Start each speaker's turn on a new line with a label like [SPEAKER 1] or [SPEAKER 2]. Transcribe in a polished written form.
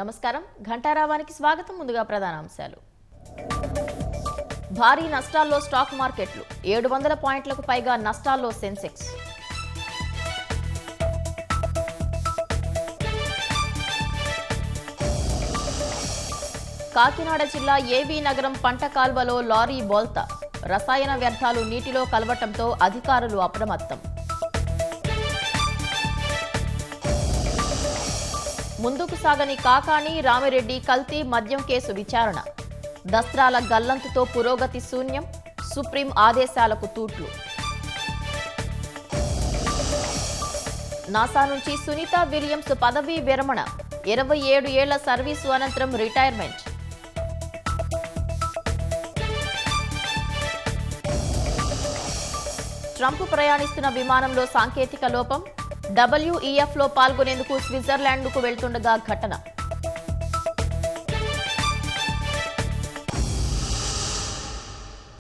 [SPEAKER 1] నమస్కారం ఘంటారావానికి స్వాగతం. ముందుగా ప్రధాన అంశాలు. భారీ నష్టాల్లో స్టాక్ మార్కెట్లు, 700 పాయింట్లకు పైగా నష్టాల్లో సెన్సెక్స్. కాకినాడ జిల్లా ఏవీ నగరం పంట కాల్వలో లారీ బోల్తా, రసాయన వ్యర్థాలు నీటిలో కలవటంతో అధికారులు అప్రమత్తం. ముందుకు సాగని కాకాని రామిరెడ్డి కల్తీ మద్యం కేసు విచారణ, దస్త్రాల గల్లంతుతో పురోగతి శూన్యం, సుప్రీం ఆదేశాలకు తూట్లు. నాసా నుంచి సునీత విలియమ్స్ పదవీ విరమణ, 27 ఏళ్ల సర్వీసు అనంతరం రిటైర్మెంట్. ట్రంప్ ప్రయాణిస్తున్న విమానంలో సాంకేతిక లోపం, WEFలో పాల్గొనేందుకు స్విట్జర్లాండ్కు వెళ్తుండగా ఘటన.